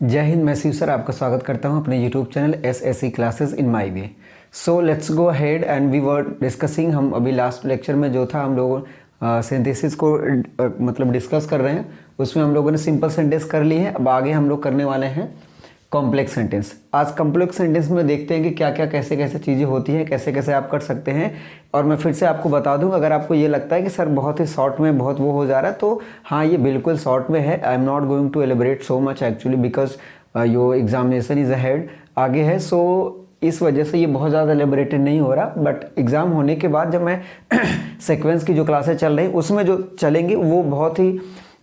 जय हिंद। मैं शिव सर आपका स्वागत करता हूं अपने YouTube channel SSC classes in my way. So let's go ahead and we were discussing. हम अभी लास्ट लेक्चर में जो था हम लोग सिंथेसिस को मतलब डिस्कस कर रहे हैं। उसमें हम लोगों ने सिंपल सेंटेंस कर ली है। अब आगे हम लोग करने वाले हैं कॉम्प्लेक्स सेंटेंस। आज कॉम्प्लेक्स सेंटेंस में देखते हैं कि क्या क्या कैसे कैसे चीज़ें होती हैं, कैसे कैसे आप कर सकते हैं। और मैं फिर से आपको बता दूं, अगर आपको ये लगता है कि सर बहुत ही शॉर्ट में बहुत वो हो जा रहा है, तो हाँ, ये बिल्कुल शॉर्ट में है। I am not going to elaborate so much actually because your examination is ahead, आगे है। सो इस वजह से ये बहुत ज़्यादा एलिबरेटेड नहीं हो रहा। बट एग्ज़ाम होने के बाद जब मैं सीक्वेंस की जो क्लासेस चल रही उसमें जो चलेंगी वो बहुत ही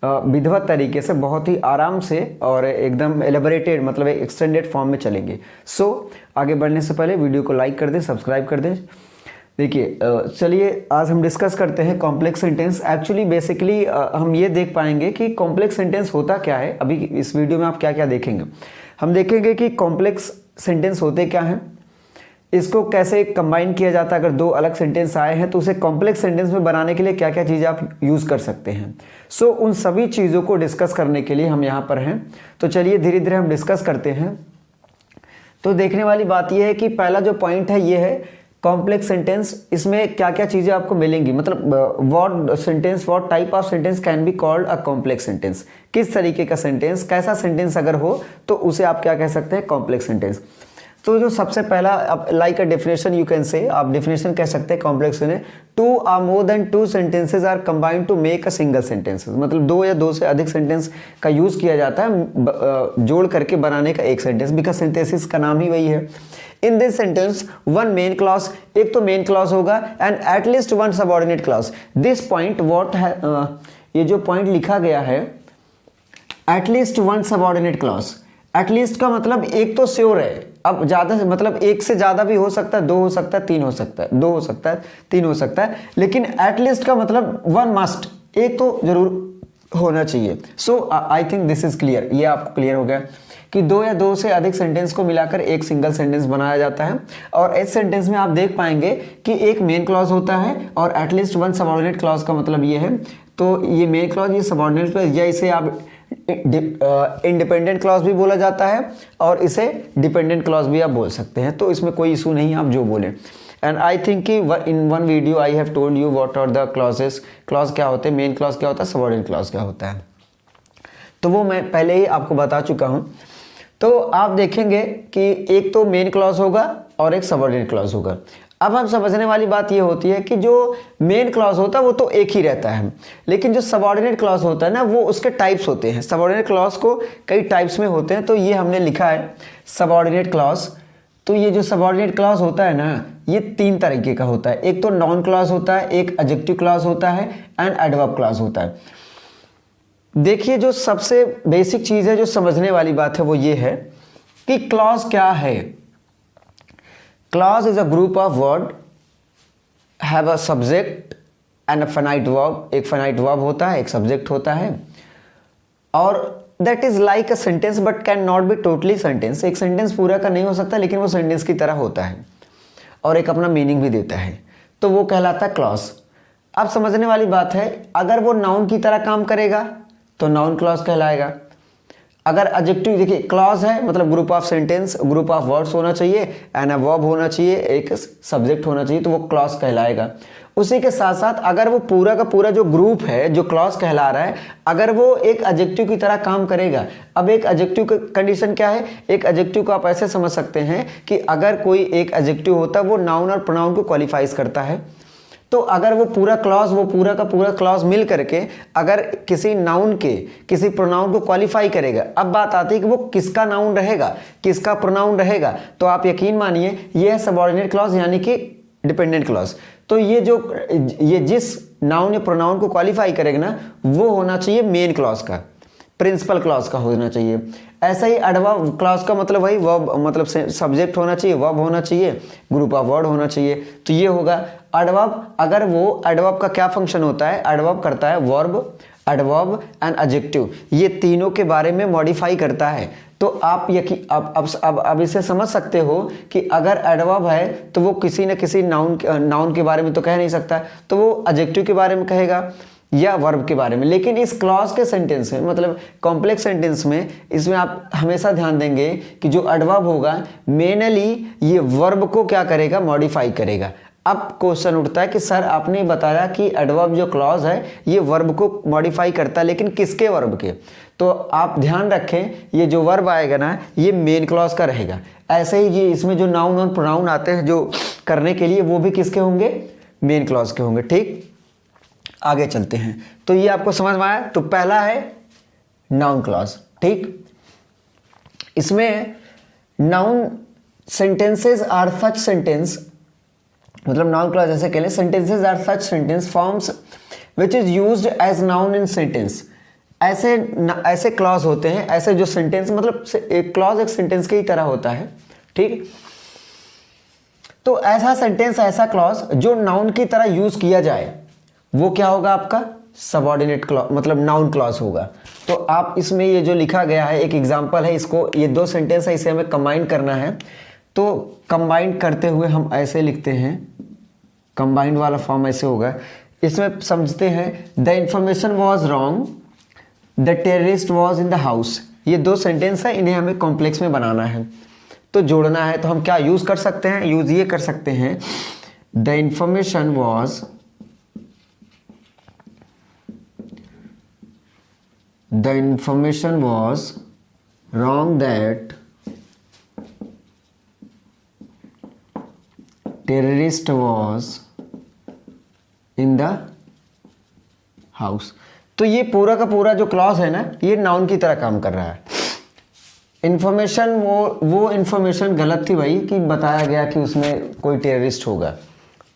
विधिवत तरीके से, बहुत ही आराम से और एकदम एलिबरेटेड मतलब एक एक्सटेंडेड फॉर्म में चलेंगे। सो आगे बढ़ने से पहले वीडियो को लाइक कर दें, सब्सक्राइब कर दें। देखिए, चलिए आज हम डिस्कस करते हैं कॉम्प्लेक्स सेंटेंस। एक्चुअली बेसिकली हम ये देख पाएंगे कि कॉम्प्लेक्स सेंटेंस होता क्या है। अभी इस वीडियो में आप क्या क्या देखेंगे, हम देखेंगे कि कॉम्प्लेक्स सेंटेंस होते क्या हैं, इसको कैसे कंबाइन किया जाता है। अगर दो अलग सेंटेंस आए हैं तो उसे कॉम्प्लेक्स सेंटेंस में बनाने के लिए क्या क्या चीज़ें आप यूज़ कर सकते हैं। सो उन सभी चीज़ों को डिस्कस करने के लिए हम यहाँ पर हैं। तो चलिए धीरे धीरे हम डिस्कस करते हैं। तो देखने वाली बात यह है कि पहला जो पॉइंट है ये है कॉम्प्लेक्स सेंटेंस। इसमें क्या क्या चीज़ें आपको मिलेंगी, मतलब what type of sentence can be called a complex sentence. किस तरीके का सेंटेंस, कैसा सेंटेंस अगर हो तो उसे आप क्या कह सकते हैं, कॉम्प्लेक्स सेंटेंस। तो जो सबसे पहला like a definition you can say, आप डेफिनेशन कह सकते हैं complex sentence, two or more than two sentences are combined to make a single sentence. मतलब दो या दो से अधिक सेंटेंस का यूज किया जाता है जोड़ करके बनाने का एक सेंटेंस, बिकॉज सिंथेसिस का नाम ही वही है। In this sentence one main clause, एक तो मेन क्लॉज होगा and at least one subordinate clause. This point what है, ये जो पॉइंट लिखा गया है at least one subordinate clause. At least का मतलब एक तो श्योर है। अब ज्यादा से मतलब एक से ज्यादा भी हो सकता है, दो हो सकता है, तीन हो सकता है, दो हो सकता है, तीन हो सकता है, लेकिन एटलीस्ट का मतलब वन मस्ट, एक तो जरूर होना चाहिए। So I think this is clear. ये आपको क्लियर हो गया कि दो या दो से अधिक सेंटेंस को मिलाकर एक सिंगल सेंटेंस बनाया जाता है। और इस सेंटेंस में आप देख पाएंगे कि एक मेन क्लॉज होता है और एटलीस्ट वन सबऑर्डिनेट क्लॉज का मतलब ये है। तो ये मेन क्लॉज, ये सबऑर्डिनेट क्लॉज, या इसे आप इंडिपेंडेंट क्लॉज भी बोला जाता है और इसे डिपेंडेंट क्लॉज भी आप बोल सकते हैं। तो इसमें कोई इशू नहीं, आप जो बोलें। एंड आई थिंक कि in one video I have told you what are the clauses. Clause क्या होते हैं, मेन क्लॉज क्या होता है, सबऑर्डिनेट क्लॉज क्या होता है, तो वो मैं पहले ही आपको बता चुका हूं। तो आप देखेंगे कि एक तो मेन क्लॉज होगा और एक सबऑर्डिनेट क्लॉज होगा। अब हम समझने वाली बात ये होती है कि जो मेन क्लॉज होता है वो तो एक ही रहता है, लेकिन जो सबऑर्डिनेट क्लॉज होता है ना, वो उसके टाइप्स होते हैं। सबऑर्डिनेट क्लॉज को कई टाइप्स में होते हैं। तो ये हमने लिखा है सबऑर्डिनेट क्लॉज। तो ये जो सबऑर्डिनेट क्लॉज होता है ना, ये तीन तरीके का होता है। एक तो नाउन क्लॉज होता है, एक एडजेक्टिव क्लॉज होता है एंड एडवर्ब क्लॉज होता है। देखिए, जो सबसे बेसिक चीज है, जो समझने वाली बात है, वो ये है कि क्लॉज क्या है। Clause is a group of word have a subject and a finite verb. एक फाइनाइट वर्ब होता है, एक सब्जेक्ट होता है, और that is like a sentence but can not be totally sentence. एक सेंटेंस पूरा का नहीं हो सकता, लेकिन वो सेंटेंस की तरह होता है और एक अपना मीनिंग भी देता है, तो वो कहलाता है क्लॉज। अब समझने वाली बात है, अगर वो नाउन की तरह काम करेगा तो नाउन क्लॉज कहलाएगा। अगर एडजेक्टिव, देखिए क्लॉज है मतलब group of sentence, group of words होना चाहिए एंड अ वर्ब होना चाहिए, एक सब्जेक्ट होना चाहिए, तो वो क्लॉज कहलाएगा। उसी के साथ साथ अगर वो पूरा का पूरा जो ग्रुप है जो क्लॉज कहला रहा है, अगर वो एक एडजेक्टिव की तरह काम करेगा। अब एक एडजेक्टिव का कंडीशन क्या है, एक एडजेक्टिव को आप ऐसे समझ सकते हैं कि अगर कोई एक एडजेक्टिव होता है वो नाउन और प्रोनाउन को क्वालिफाइज करता है। तो अगर वो पूरा क्लॉज, वो पूरा का पूरा क्लॉज मिल करके अगर किसी नाउन के किसी प्रोनाउन को क्वालिफाई करेगा, अब बात आती है कि वो किसका नाउन रहेगा, किसका प्रोनाउन रहेगा, तो आप यकीन मानिए ये है सबऑर्डिनेट क्लॉज यानी कि डिपेंडेंट क्लॉज। तो ये जिस नाउन या प्रोनाउन को क्वालिफाई करेगा ना, वो होना चाहिए मेन क्लॉज का, प्रिंसिपल क्लॉज का होना चाहिए। ऐसा ही एडवर्ब क्लॉज का मतलब वही वर्ब, मतलब सब्जेक्ट होना चाहिए, वर्ब होना चाहिए, ग्रुप ऑफ वर्ड होना चाहिए। तो ये होगा एडवर्ब। अगर वो एडवर्ब का क्या फंक्शन होता है, एडवर्ब करता है वर्ब, एडवर्ब एंड एडजेक्टिव, ये तीनों के बारे में मॉडिफाई करता है। तो आप अब इसे समझ सकते हो कि अगर एडवर्ब है तो वो किसी न किसी नाउन के बारे में तो कह नहीं सकता, तो वो एडजेक्टिव के बारे में कहेगा। या वर्ब के बारे में। लेकिन इस क्लॉज के सेंटेंस में, मतलब कॉम्प्लेक्स सेंटेंस में, इसमें आप हमेशा ध्यान देंगे कि जो एडवर्ब होगा मेनली ये वर्ब को क्या करेगा, मॉडिफाई करेगा। अब क्वेश्चन उठता है कि सर आपने बताया कि एडवर्ब जो क्लॉज है ये वर्ब को मॉडिफाई करता है, लेकिन किसके वर्ब के? तो आप ध्यान रखें ये जो वर्ब आएगा ना ये मेन क्लॉज का रहेगा। ऐसे ही ये इसमें जो नाउन और प्रोनाउन आते हैं जो करने के लिए, वो भी किसके होंगे, मेन क्लॉज के होंगे। ठीक, आगे चलते हैं। तो ये आपको समझ में आया। तो पहला है नाउन क्लॉज। ठीक, इसमें noun sentences are such sentence, मतलब नाउन क्लॉज ऐसे कह लें, sentences are such sentence forms which is used as noun in sentence. ऐसे क्लॉज होते हैं, ऐसे जो सेंटेंस, मतलब एक क्लॉज एक सेंटेंस की ही तरह होता है। ठीक, तो ऐसा सेंटेंस, ऐसा क्लॉज जो नाउन की तरह यूज किया जाए वो क्या होगा आपका, सबऑर्डिनेट क्लॉज, मतलब नाउन क्लॉज होगा। तो आप इसमें ये जो लिखा गया है एक एग्जांपल है, इसको, ये दो सेंटेंस है, इसे हमें कंबाइन करना है। तो कंबाइन करते हुए हम ऐसे लिखते हैं, कंबाइंड वाला फॉर्म ऐसे होगा। इसमें समझते हैं the information was wrong, the terrorist was in the house. ये दो सेंटेंस है, इन्हें हमें कॉम्प्लेक्स में बनाना है, तो जोड़ना है। तो हम क्या यूज कर सकते हैं, यूज ये कर सकते हैं, the information was, the information was wrong that terrorist was in the house। तो ये पूरा का पूरा जो क्लॉज है ना ये नाउन की तरह काम कर रहा है। इंफॉर्मेशन, वो इंफॉर्मेशन गलत थी भाई कि बताया गया कि उसमें कोई टेररिस्ट होगा,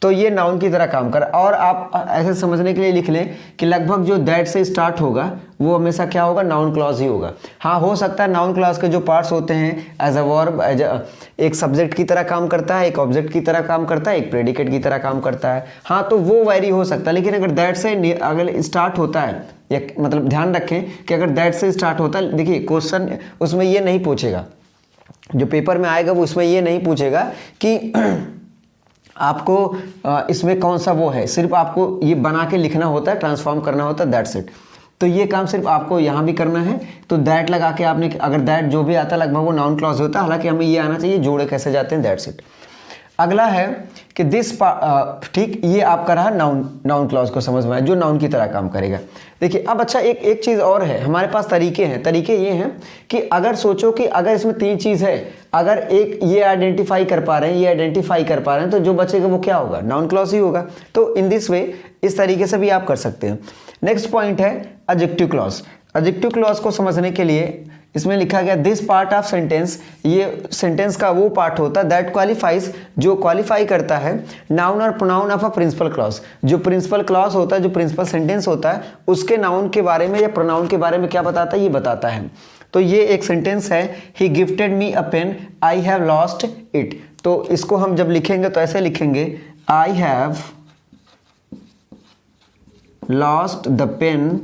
तो ये नाउन की तरह काम कर। और आप ऐसे समझने के लिए लिख लें कि लगभग जो दैट से स्टार्ट होगा वो हमेशा क्या होगा, नाउन क्लॉज ही होगा। हाँ, हो सकता है नाउन क्लॉज के जो पार्ट्स होते हैं एज अ वर्ब, एक सब्जेक्ट की तरह काम करता है, एक ऑब्जेक्ट की तरह काम करता है, एक प्रेडिकेट की तरह काम करता है। हाँ, तो वो वैरी हो सकता है। लेकिन अगर दैट से अगर स्टार्ट होता है, या मतलब ध्यान रखें कि अगर दैट से स्टार्ट होता है, देखिए क्वेश्चन उसमें ये नहीं पूछेगा, जो पेपर में आएगा वो उसमें ये नहीं पूछेगा कि आपको इसमें कौन सा वो है, सिर्फ आपको ये बना के लिखना होता है, ट्रांसफॉर्म करना होता है, दैट्स इट। तो ये काम सिर्फ आपको यहाँ भी करना है। तो दैट लगा के आपने, अगर दैट जो भी आता है लगभग वो नाउन क्लॉज होता है, हालांकि हमें ये आना चाहिए जोड़े कैसे जाते हैं, दैट्स इट। अगला है कि दिस, ठीक, ये आपका रहा नाउन क्लॉज को समझ में आया, जो नाउन की तरह काम करेगा। देखिए अब अच्छा एक चीज़ और है, हमारे पास तरीके हैं। तरीके ये हैं कि अगर सोचो कि अगर इसमें तीन चीज़ है, अगर एक ये आइडेंटिफाई कर पा रहे हैं, ये आइडेंटिफाई कर पा रहे हैं, तो जो बचेगा वो क्या होगा, नाउन क्लॉज ही होगा। तो इन दिस वे, इस तरीके से भी आप कर सकते हैं। नेक्स्ट पॉइंट है एडजेक्टिव क्लॉज। एडजेक्टिव क्लॉज को समझने के लिए इसमें लिखा गया दिस पार्ट ऑफ सेंटेंस, ये सेंटेंस का वो पार्ट होता है दैट क्वालिफाइज, जो क्वालिफाई करता है नाउन और pronoun of a principal clause. जो प्रिंसिपल क्लॉज होता है, जो प्रिंसिपल सेंटेंस होता है, उसके नाउन के बारे में या प्रोनाउन के बारे में क्या बताता है, ये बताता है। तो ये एक सेंटेंस है, he gifted me a pen, I have lost it. तो इसको हम जब लिखेंगे तो ऐसे लिखेंगे, I have lost the pen,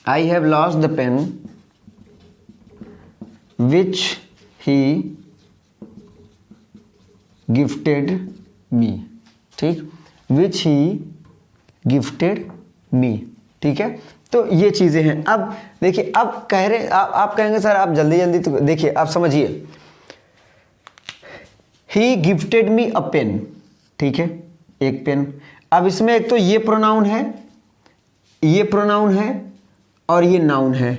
I have lost the pen which he gifted me। ठीक, which he gifted me। ठीक है, तो ये चीजें हैं। अब देखिए, अब कह रहे आप कहेंगे सर आप जल्दी जल्दी, तो देखिए आप समझिए, he gifted me a pen, ठीक है, एक पेन। अब इसमें एक तो ये प्रोनाउन है, ये प्रोनाउन है, और ये नाउन है।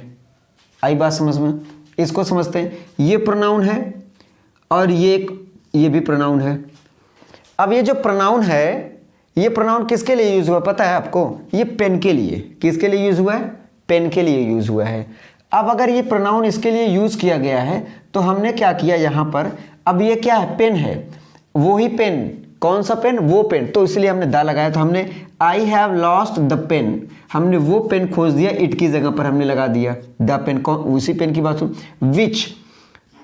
आई बात समझ में? इसको समझते हैं, ये प्रोनाउन है और ये भी प्रोनाउन है। अब ये जो प्रोनाउन है, ये प्रोनाउन किसके लिए यूज हुआ पता है आपको? ये पेन के लिए। किसके लिए यूज हुआ है? पेन के लिए यूज हुआ है। अब अगर ये प्रोनाउन इसके लिए यूज किया गया है तो हमने क्या किया यहाँ पर, अब ये क्या है, पेन है, वो ही पेन, कौन सा पेन, वो पेन, तो इसलिए हमने द लगाया। तो हमने I have lost the pen, हमने वो पेन खोज दिया, इट की जगह पर हमने लगा दिया द पेन। कौन, उसी पेन की बात सुन, विच।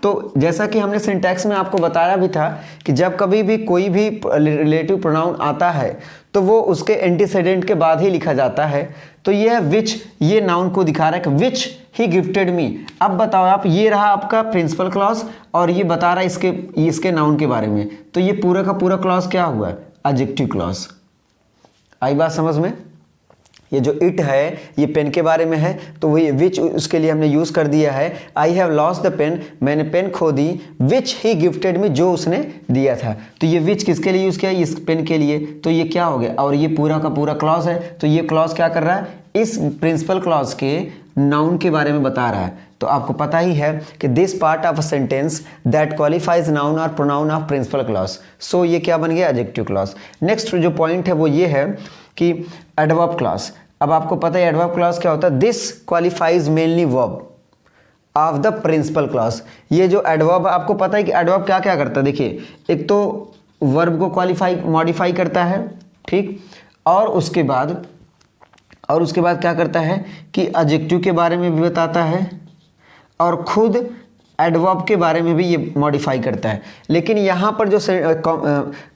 तो जैसा कि हमने सिंटैक्स में आपको बताया भी था कि जब कभी भी कोई भी रिलेटिव प्रोनाउन आता है तो वो उसके एंटीसेडेंट के बाद ही लिखा जाता है। तो ये है विच, ये नाउन को दिखा रहा है कि विच ही गिफ्टेड मी। अब बताओ आप, ये रहा आपका प्रिंसिपल क्लॉज और ये बता रहा है इसके नाउन के बारे में। तो ये पूरा का पूरा क्लॉज क्या हुआ? Adjective clause. आई बात समझ में? ये जो इट है ये पेन के बारे में है, तो वही विच उसके लिए हमने यूज़ कर दिया है। I have lost the pen, मैंने पेन खो दी, विच ही गिफ्टेड मी, जो उसने दिया था। तो ये विच किसके लिए यूज़ किया, इस पेन के लिए। तो ये क्या हो गया, और ये पूरा का पूरा क्लॉज है। तो ये क्लॉज क्या कर रहा है, इस प्रिंसिपल क्लॉज के नाउन के बारे में बता रहा है। तो आपको पता ही है कि this part of a sentence that qualifies noun और प्रोनाउन ऑफ प्रिंसिपल क्लॉज। सो ये क्या बन गया, एडजेक्टिव क्लॉज। नेक्स्ट जो पॉइंट है वो ये है कि एडवर्ब क्लॉज। अब आपको पता है एडवर्ब क्लॉज क्या होता है, this qualifies mainly verb of the principal clause. ये जो एडवर्ब, आपको पता है कि एडवर्ब क्या क्या करता है। देखिए, एक तो वर्ब को क्वालिफाई मॉडिफाई करता है, ठीक, और उसके बाद क्या करता है कि एडजेक्टिव के बारे में भी बताता है, और खुद एडवर्ब के बारे में भी ये मॉडिफाई करता है। लेकिन यहाँ पर जो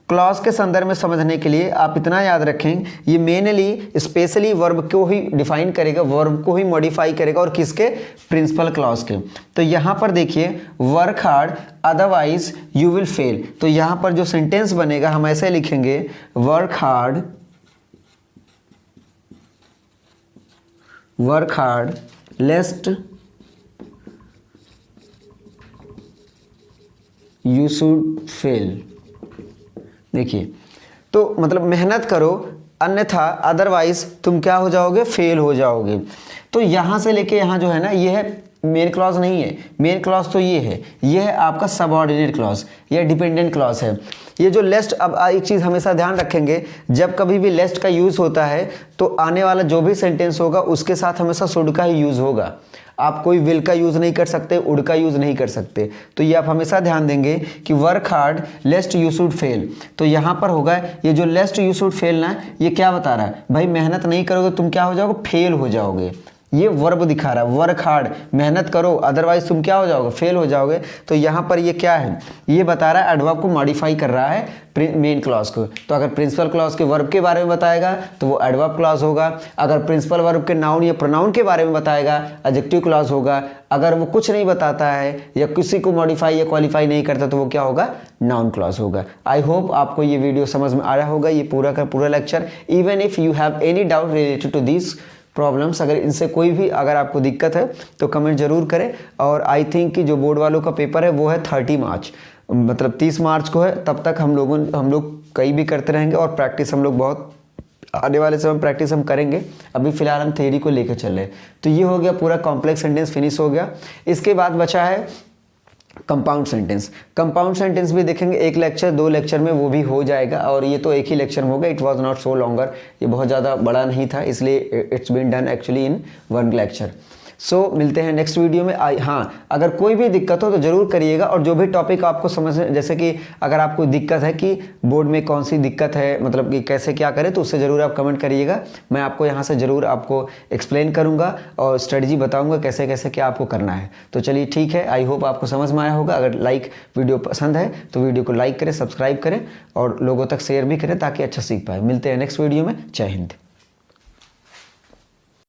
क्लॉज के संदर्भ में समझने के लिए आप इतना याद रखें, ये मेनली स्पेशली वर्ब को ही डिफाइन करेगा, वर्ब को ही मॉडिफाई करेगा, और किसके, प्रिंसिपल क्लॉज के। तो यहाँ पर देखिए, work hard otherwise you will fail. तो यहाँ पर जो सेंटेंस बनेगा हम ऐसे लिखेंगे, work hard लेस्ट you should fail. देखिए, तो मतलब मेहनत करो अन्यथा अदरवाइज तुम क्या हो जाओगे, फेल हो जाओगे। तो यहाँ से लेके यहाँ जो है ना, ये है मेन क्लॉज नहीं है, मेन क्लॉज तो ये है आपका सबऑर्डिनेट क्लॉज, ये डिपेंडेंट क्लॉज है। ये जो लेस्ट, अब एक चीज़ हमेशा ध्यान रखेंगे, जब कभी भी लेस्ट का यूज़ होता है तो आने वाला जो भी सेंटेंस होगा उसके साथ हमेशा शुड का ही यूज़ होगा। आप कोई विल का यूज़ नहीं कर सकते, उड का यूज़ नहीं कर सकते। तो ये आप हमेशा ध्यान देंगे कि work hard लेस्ट you should fail. तो यहाँ पर होगा ये जो लेस्ट यू शुड फेल ना, ये क्या बता रहा है, भाई मेहनत नहीं करोगे तुम क्या हो जाओगे, फेल हो जाओगे। ये वर्ब दिखा रहा है, वर्क हार्ड, मेहनत करो अदरवाइज तुम क्या हो जाओगे, फेल हो जाओगे। तो यहाँ पर ये क्या है, ये बता रहा है एडवर्ब को मॉडिफाई कर रहा है मेन क्लॉज को। तो अगर प्रिंसिपल क्लॉज के वर्ब के बारे में बताएगा तो वो एडवर्ब क्लॉज होगा, अगर प्रिंसिपल वर्ब के नाउन या प्रोनाउन के बारे में बताएगा एडजेक्टिव क्लॉज होगा, अगर वो कुछ नहीं बताता है या किसी को मॉडिफाई या क्वालिफाई नहीं करता तो वो क्या होगा, नाउन क्लॉज होगा। आई होप आपको ये वीडियो समझ में आया होगा, ये पूरा का पूरा lecture. Even if you have any doubt related to this problems, अगर इनसे कोई भी अगर आपको दिक्कत है तो कमेंट जरूर करें। और आई थिंक कि जो बोर्ड वालों का पेपर है वो है 30 मार्च, मतलब 30 मार्च को है। तब तक हम लोग कई भी करते रहेंगे, और प्रैक्टिस हम लोग बहुत आने वाले समय प्रैक्टिस हम करेंगे। अभी फिलहाल हम थ्योरी को लेकर चल रहे हैं। तो ये हो गया पूरा कॉम्प्लेक्स सेंटेंस फिनिश हो गया। इसके बाद बचा है कंपाउंड सेंटेंस। कंपाउंड सेंटेंस भी देखेंगे, एक लेक्चर 2 लेक्चर में वो भी हो जाएगा, और ये तो एक ही लेक्चर में होगा। It was not so longer, ये बहुत ज़्यादा बड़ा नहीं था, इसलिए it's been done actually in 1 lecture. So मिलते हैं नेक्स्ट वीडियो में। हाँ, अगर कोई भी दिक्कत हो तो ज़रूर करिएगा, और जो भी टॉपिक आपको समझ, जैसे कि अगर आपको दिक्कत है कि बोर्ड में कौन सी दिक्कत है, मतलब कि कैसे क्या करें, तो उससे ज़रूर आप कमेंट करिएगा। मैं आपको यहाँ से ज़रूर आपको एक्सप्लेन करूँगा और स्ट्रेटजी बताऊँगा कैसे कैसे क्या आपको करना है। तो चलिए ठीक है, आई होप आपको समझ में आया होगा। अगर वीडियो पसंद है तो वीडियो को लाइक करें, सब्सक्राइब करें और लोगों तक शेयर भी करें ताकि अच्छा सीख पाए। मिलते हैं नेक्स्ट वीडियो में। जय हिंद।